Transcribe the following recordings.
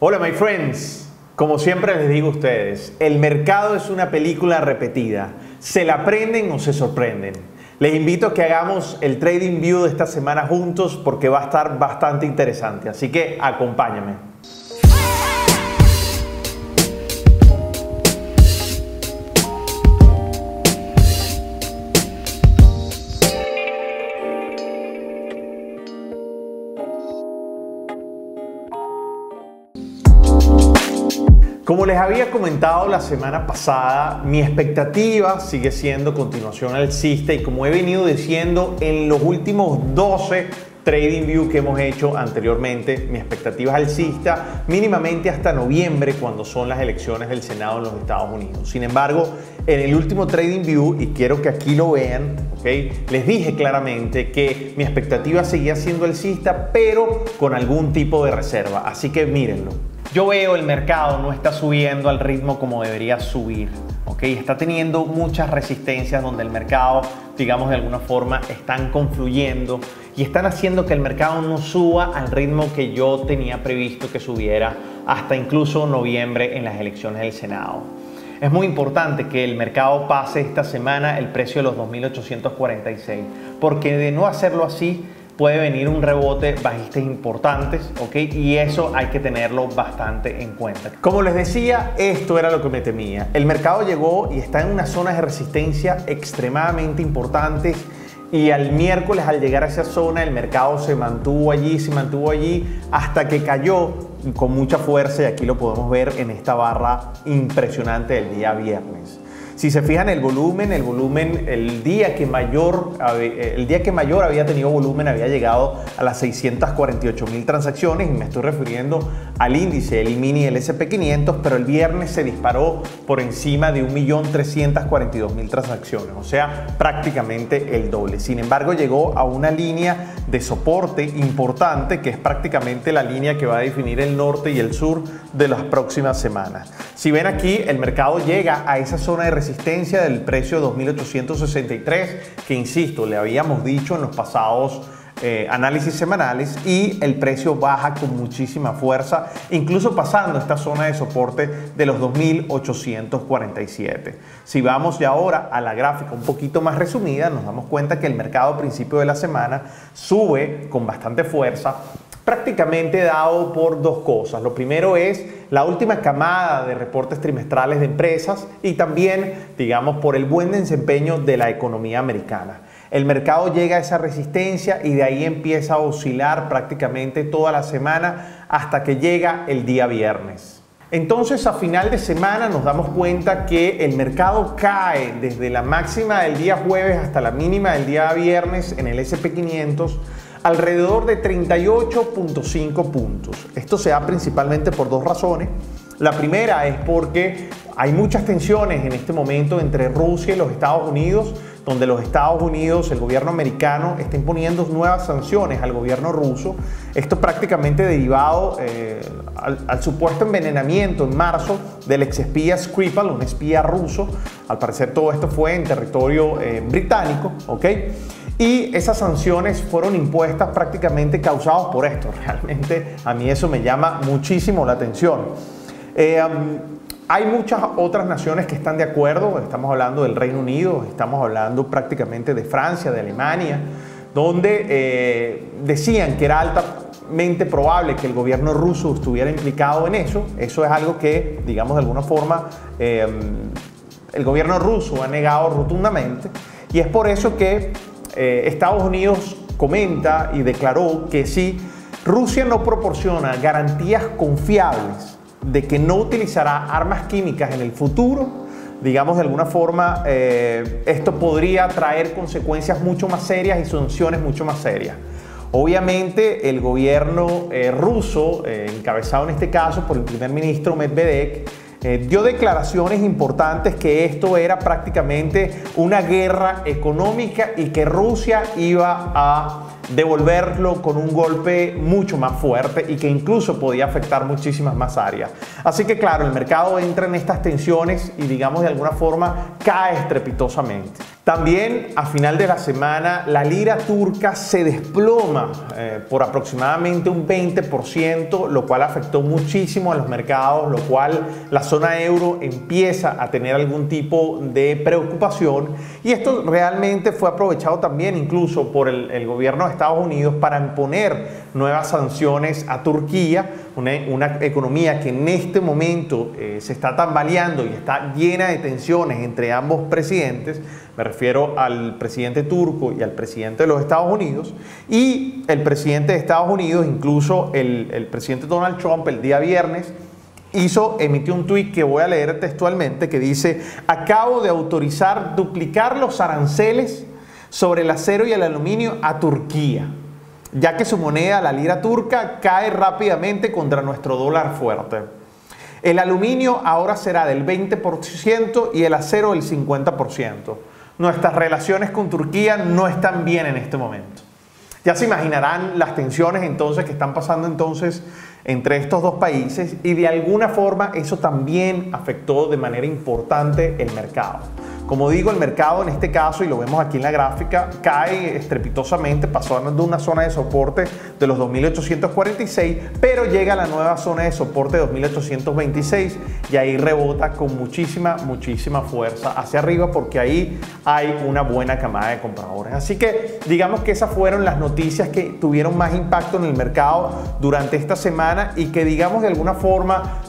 Hola my friends, como siempre les digo a ustedes, el mercado es una película repetida, se la aprenden o se sorprenden. Les invito a que hagamos el Trading View de esta semana juntos porque va a estar bastante interesante, así que acompáñame. Como les había comentado la semana pasada, mi expectativa sigue siendo continuación alcista y como he venido diciendo en los últimos 12 Trading View que hemos hecho anteriormente, mi expectativa es alcista mínimamente hasta noviembre cuando son las elecciones del Senado en los Estados Unidos. Sin embargo, en el último Trading View, y quiero que aquí lo vean, les dije claramente que mi expectativa seguía siendo alcista pero con algún tipo de reserva, así que mírenlo. Yo veo el mercado no está subiendo al ritmo como debería subir, está teniendo muchas resistencias donde el mercado, digamos de alguna forma, están confluyendo y están haciendo que el mercado no suba al ritmo que yo tenía previsto que subiera hasta incluso noviembre en las elecciones del Senado. Es muy importante que el mercado pase esta semana el precio de los 2.846, porque de no hacerlo así, puede venir un rebote bajistas importantes, y eso hay que tenerlo bastante en cuenta. Como les decía, esto era lo que me temía. El mercado llegó y está en unas zonas de resistencia extremadamente importantes y al miércoles al llegar a esa zona el mercado se mantuvo allí hasta que cayó con mucha fuerza y aquí lo podemos ver en esta barra impresionante del día viernes. Si se fijan el volumen, el día que mayor había tenido volumen había llegado a las 648.000 transacciones y me estoy refiriendo al índice, el mini, el SP500, pero el viernes se disparó por encima de 1.342.000 transacciones, o sea, prácticamente el doble. Sin embargo, llegó a una línea de soporte importante que es prácticamente la línea que va a definir el norte y el sur de las próximas semanas. Si ven aquí, el mercado llega a esa zona de resistencia del precio 2.863, que insisto, le habíamos dicho en los pasados análisis semanales, y el precio baja con muchísima fuerza, incluso pasando esta zona de soporte de los 2.847. Si vamos ya ahora a la gráfica un poquito más resumida, nos damos cuenta que el mercado a principio de la semana sube con bastante fuerza, prácticamente dado por dos cosas. Lo primero es la última camada de reportes trimestrales de empresas y también, digamos, por el buen desempeño de la economía americana. El mercado llega a esa resistencia y de ahí empieza a oscilar prácticamente toda la semana hasta que llega el día viernes. Entonces, a final de semana nos damos cuenta que el mercado cae desde la máxima del día jueves hasta la mínima del día viernes en el SP500 alrededor de 38.5 puntos. Esto se da principalmente por dos razones. La primera es porque hay muchas tensiones en este momento entre Rusia y los Estados Unidos, donde los Estados Unidos, el gobierno americano, está imponiendo nuevas sanciones al gobierno ruso. Esto prácticamente derivado al supuesto envenenamiento en marzo del exespía Skripal, un espía ruso. Al parecer todo esto fue en territorio británico, y esas sanciones fueron impuestas prácticamente causadas por esto. Realmente a mí eso me llama muchísimo la atención. Hay muchas otras naciones que están de acuerdo, estamos hablando del Reino Unido, estamos hablando prácticamente de Francia, de Alemania, donde decían que era altamente probable que el gobierno ruso estuviera implicado en eso. Eso es algo que, digamos de alguna forma, el gobierno ruso ha negado rotundamente y es por eso que Estados Unidos comenta y declaró que si Rusia no proporciona garantías confiables de que no utilizará armas químicas en el futuro, digamos de alguna forma, esto podría traer consecuencias mucho más serias y sanciones mucho más serias. Obviamente el gobierno ruso, encabezado en este caso por el primer ministro Medvedev, dio declaraciones importantes que esto era prácticamente una guerra económica y que Rusia iba a devolverlo con un golpe mucho más fuerte y que incluso podía afectar muchísimas más áreas. Así que claro, el mercado entra en estas tensiones y digamos de alguna forma cae estrepitosamente. También a final de la semana la lira turca se desploma por aproximadamente un 20%, lo cual afectó muchísimo a los mercados, lo cual la zona euro empieza a tener algún tipo de preocupación, y esto realmente fue aprovechado también incluso por el gobierno de Estados Unidos para imponer nuevas sanciones a Turquía, una economía que en este momento se está tambaleando y está llena de tensiones entre ambos presidentes. Me refiero al presidente turco y al presidente de los Estados Unidos. Y el presidente de Estados Unidos, incluso el presidente Donald Trump, el día viernes, emitió un tuit que voy a leer textualmente, que dice: acabo de autorizar duplicar los aranceles sobre el acero y el aluminio a Turquía, ya que su moneda, la lira turca, cae rápidamente contra nuestro dólar fuerte. El aluminio ahora será del 20% y el acero del 50%. Nuestras relaciones con Turquía no están bien en este momento. Ya se imaginarán las tensiones entonces que están pasando entonces entre estos dos países, y de alguna forma eso también afectó de manera importante el mercado. Como digo, el mercado en este caso, y lo vemos aquí en la gráfica, cae estrepitosamente, pasó de una zona de soporte de los 2.846, pero llega a la nueva zona de soporte de 2.826 y ahí rebota con muchísima fuerza hacia arriba, porque ahí hay una buena camada de compradores. Así que digamos que esas fueron las noticias que tuvieron más impacto en el mercado durante esta semana, y que digamos de alguna forma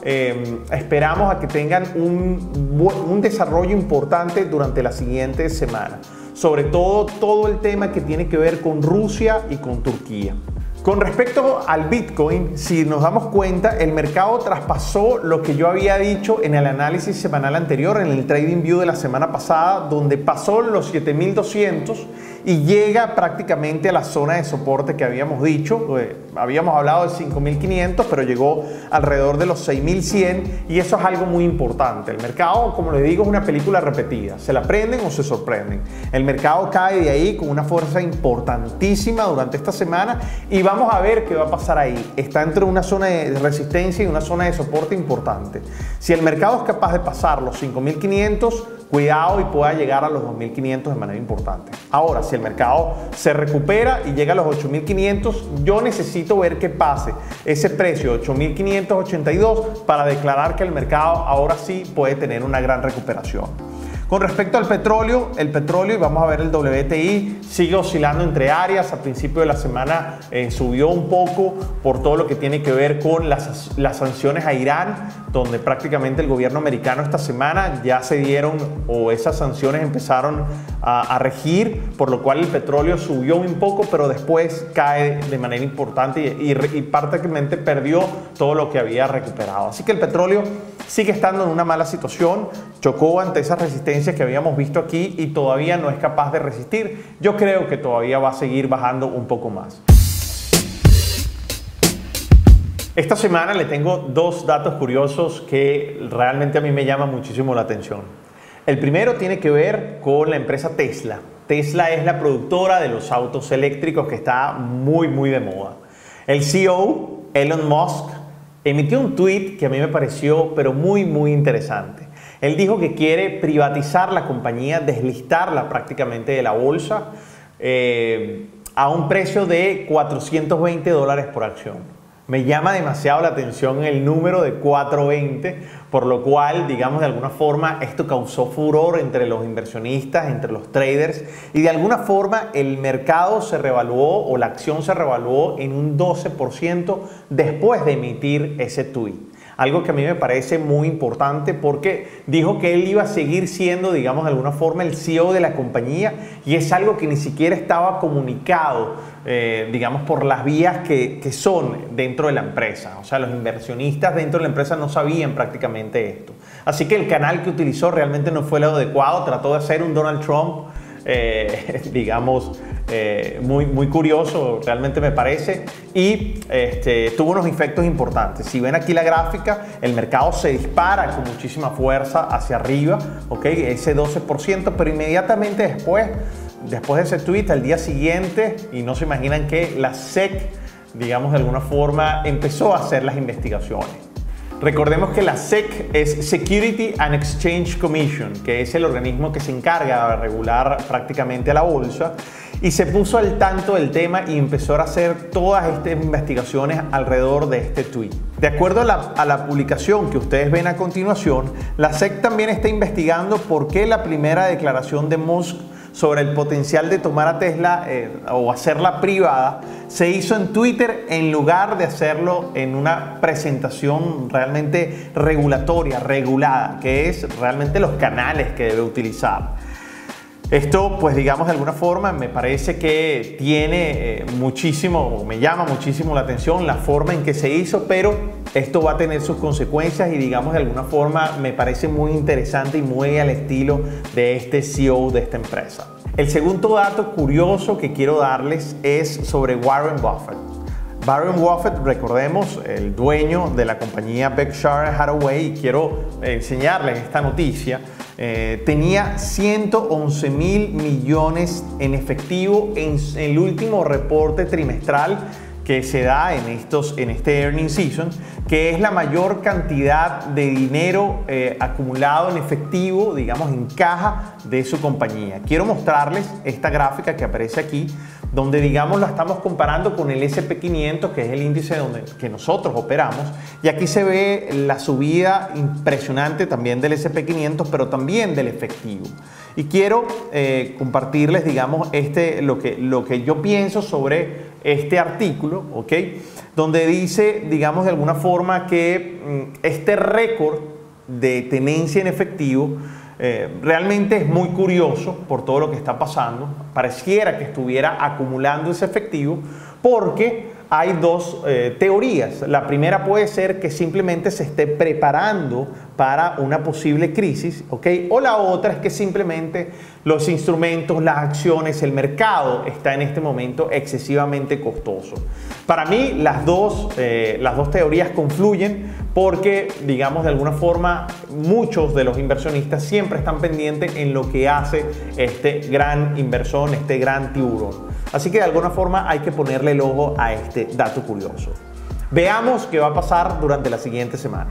esperamos a que tengan un desarrollo importante durante la siguiente semana, sobre todo el tema que tiene que ver con Rusia y con Turquía. Con respecto al Bitcoin, si nos damos cuenta, el mercado traspasó lo que yo había dicho en el análisis semanal anterior, en el Trading View de la semana pasada, donde pasó los 7.200 y llega prácticamente a la zona de soporte que habíamos dicho. Habíamos hablado de 5.500, pero llegó alrededor de los 6.100, y eso es algo muy importante. El mercado, como les digo, es una película repetida. Se la prenden o se sorprenden. El mercado cae de ahí con una fuerza importantísima durante esta semana, y vamos a ver qué va a pasar ahí. Está entre una zona de resistencia y una zona de soporte importante. Si el mercado es capaz de pasar los 5.500, cuidado y pueda llegar a los 2.500 de manera importante. Ahora, si el mercado se recupera y llega a los 8.500, yo necesito ver qué pase ese precio de 8.582 para declarar que el mercado ahora sí puede tener una gran recuperación. Con respecto al petróleo, y vamos a ver el WTI, sigue oscilando entre áreas. A principio de la semana subió un poco por todo lo que tiene que ver con las sanciones a Irán, donde prácticamente el gobierno americano esta semana ya se dieron, o esas sanciones empezaron a regir, por lo cual el petróleo subió un poco, pero después cae de manera importante y prácticamente perdió todo lo que había recuperado. Así que el petróleo sigue estando en una mala situación, chocó ante esa resistencia que habíamos visto aquí y todavía no es capaz de resistir. Yo creo que todavía va a seguir bajando un poco más. Esta semana le tengo dos datos curiosos que realmente a mí me llaman muchísimo la atención. El primero tiene que ver con la empresa Tesla. Tesla es la productora de los autos eléctricos que está muy de moda. El CEO, Elon Musk, emitió un tweet que a mí me pareció pero muy interesante. Él dijo que quiere privatizar la compañía, deslistarla prácticamente de la bolsa a un precio de $420 por acción. Me llama demasiado la atención el número de 420, por lo cual, digamos, de alguna forma esto causó furor entre los inversionistas, entre los traders, y de alguna forma el mercado se revaluó, o la acción se revaluó en un 12% después de emitir ese tweet. Algo que a mí me parece muy importante, porque dijo que él iba a seguir siendo, digamos, de alguna forma el CEO de la compañía, y es algo que ni siquiera estaba comunicado, digamos, por las vías que son dentro de la empresa. O sea, los inversionistas dentro de la empresa no sabían prácticamente esto. Así que el canal que utilizó realmente no fue el adecuado, trató de hacer un Donald Trump, digamos, muy curioso, realmente me parece, y tuvo unos efectos importantes. Si ven aquí la gráfica, el mercado se dispara con muchísima fuerza hacia arriba, ¿okay? Ese 12%, pero inmediatamente después de ese tweet, al día siguiente, y no se imaginan que la SEC, digamos, de alguna forma empezó a hacer las investigaciones. Recordemos que la SEC es Security and Exchange Commission, que es el organismo que se encarga de regular prácticamente a la bolsa, y se puso al tanto del tema y empezó a hacer todas estas investigaciones alrededor de este tweet. De acuerdo a la publicación que ustedes ven a continuación, la SEC también está investigando por qué la primera declaración de Musk sobre el potencial de tomar a Tesla o hacerla privada se hizo en Twitter en lugar de hacerlo en una presentación realmente regulada, que es realmente los canales que debe utilizar. Esto, pues digamos de alguna forma, me parece que tiene me llama muchísimo la atención la forma en que se hizo, pero esto va a tener sus consecuencias y digamos de alguna forma me parece muy interesante y muy al estilo de este CEO de esta empresa. El segundo dato curioso que quiero darles es sobre Warren Buffett. Warren Buffett, recordemos, el dueño de la compañía Berkshire Hathaway, y quiero enseñarles esta noticia. Tenía 111 mil millones en efectivo en el último reporte trimestral que se da en este earning season, que es la mayor cantidad de dinero acumulado en efectivo, digamos en caja de su compañía. Quiero mostrarles esta gráfica que aparece aquí, donde digamos la estamos comparando con el S&P 500, que es el índice que nosotros operamos, y aquí se ve la subida impresionante también del S&P 500, pero también del efectivo. Y quiero compartirles, digamos, lo que yo pienso sobre este artículo, ¿ok? Donde dice, digamos, de alguna forma que este récord de tenencia en efectivo realmente es muy curioso por todo lo que está pasando. Pareciera que estuviera acumulando ese efectivo porque hay dos teorías. La primera puede ser que simplemente se esté preparando para una posible crisis, ¿ok? O la otra es que simplemente los instrumentos, las acciones, el mercado está en este momento excesivamente costoso. Para mí las dos teorías confluyen porque, digamos, de alguna forma muchos de los inversionistas siempre están pendientes en lo que hace este gran inversor, este gran tiburón. Así que de alguna forma hay que ponerle el ojo a este dato curioso. Veamos qué va a pasar durante la siguiente semana.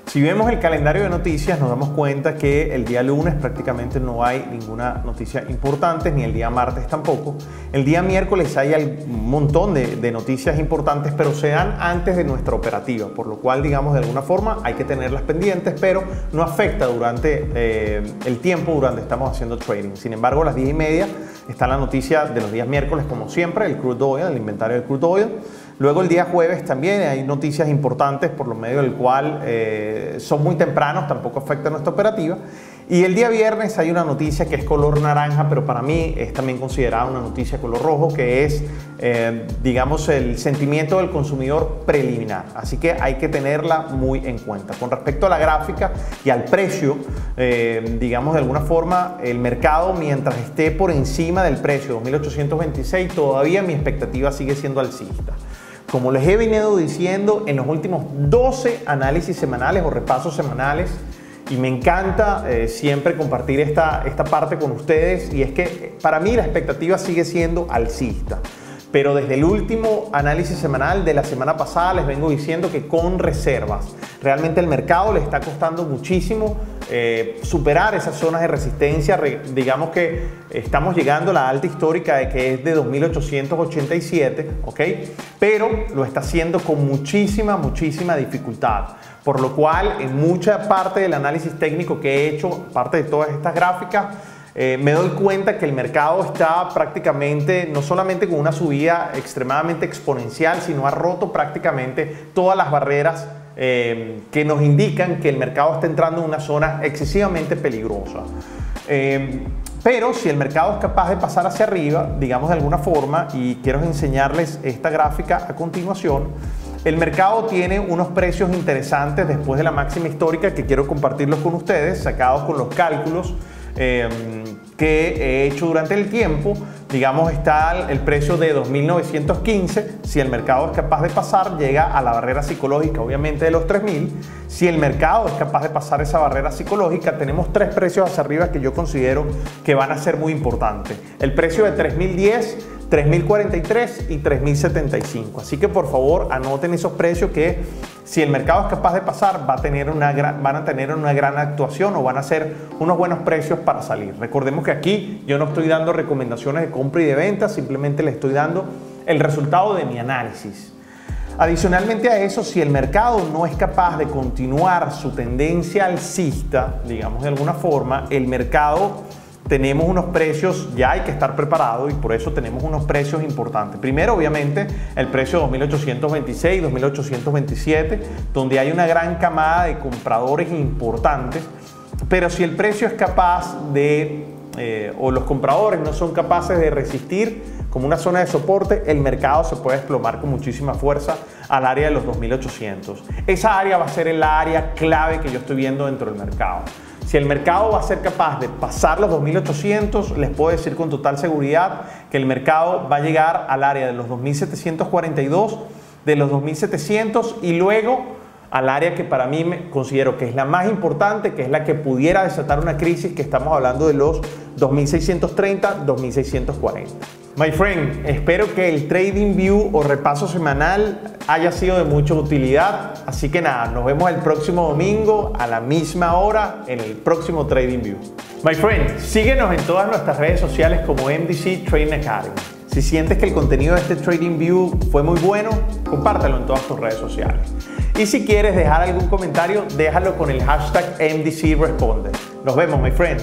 Si vemos el calendario de noticias, nos damos cuenta que el día lunes prácticamente no hay ninguna noticia importante, ni el día martes tampoco. El día miércoles hay un montón de noticias importantes, pero se dan antes de nuestra operativa, por lo cual, digamos, de alguna forma hay que tenerlas pendientes, pero no afecta durante el tiempo durante estamos haciendo trading. Sin embargo, a las 10:30 está la noticia de los días miércoles, como siempre, el crude oil, el inventario del crude oil. Luego el día jueves también hay noticias importantes por lo medio del cual son muy tempranos, tampoco afecta nuestra operativa. Y el día viernes hay una noticia que es color naranja, pero para mí es también considerada una noticia color rojo, que es, digamos, el sentimiento del consumidor preliminar. Así que hay que tenerla muy en cuenta. Con respecto a la gráfica y al precio, digamos, de alguna forma, el mercado, mientras esté por encima del precio 2.826, todavía mi expectativa sigue siendo alcista. Como les he venido diciendo en los últimos 12 análisis semanales o repasos semanales, y me encanta siempre compartir esta parte con ustedes, y es que para mí la expectativa sigue siendo alcista. Pero desde el último análisis semanal de la semana pasada les vengo diciendo que con reservas. Realmente el mercado le está costando muchísimo superar esas zonas de resistencia. Digamos que estamos llegando a la alta histórica que es de 2.887, ¿ok? Pero lo está haciendo con muchísima dificultad. Por lo cual, en mucha parte del análisis técnico que he hecho, parte de todas estas gráficas, me doy cuenta que el mercado está prácticamente, no solamente con una subida extremadamente exponencial, sino ha roto prácticamente todas las barreras que nos indican que el mercado está entrando en una zona excesivamente peligrosa. Pero si el mercado es capaz de pasar hacia arriba, digamos de alguna forma, y quiero enseñarles esta gráfica a continuación, el mercado tiene unos precios interesantes después de la máxima histórica que quiero compartirlos con ustedes, sacados con los cálculos que he hecho durante el tiempo. Digamos, está el precio de 2.915. Si el mercado es capaz de pasar, llega a la barrera psicológica, obviamente, de los 3.000. Si el mercado es capaz de pasar esa barrera psicológica, tenemos tres precios hacia arriba que yo considero que van a ser muy importantes. El precio de 3.010 3.043 y 3.075. Así que por favor anoten esos precios que si el mercado es capaz de pasar van a tener una gran actuación o van a ser unos buenos precios para salir. Recordemos que aquí yo no estoy dando recomendaciones de compra y de venta, simplemente les estoy dando el resultado de mi análisis. Adicionalmente a eso, si el mercado no es capaz de continuar su tendencia alcista, digamos de alguna forma, el mercado tenemos unos precios, ya hay que estar preparado y por eso tenemos unos precios importantes. Primero, obviamente, el precio 2.826, 2.827, donde hay una gran camada de compradores importantes, pero si el precio es capaz de, o los compradores no son capaces de resistir como una zona de soporte, el mercado se puede desplomar con muchísima fuerza al área de los 2.800. Esa área va a ser el área clave que yo estoy viendo dentro del mercado. Si el mercado va a ser capaz de pasar los 2.800, les puedo decir con total seguridad que el mercado va a llegar al área de los 2.742, de los 2.700 y luego al área que para mí me considero que es la más importante, que es la que pudiera desatar una crisis, que estamos hablando de los 2.630, 2.640. My friend, espero que el Trading View o repaso semanal haya sido de mucha utilidad. Así que nada, nos vemos el próximo domingo a la misma hora en el próximo Trading View. My friend, síguenos en todas nuestras redes sociales como MDC Trading Academy. Si sientes que el contenido de este Trading View fue muy bueno, compártelo en todas tus redes sociales. Y si quieres dejar algún comentario, déjalo con el hashtag MDC Responde. Nos vemos, my friend.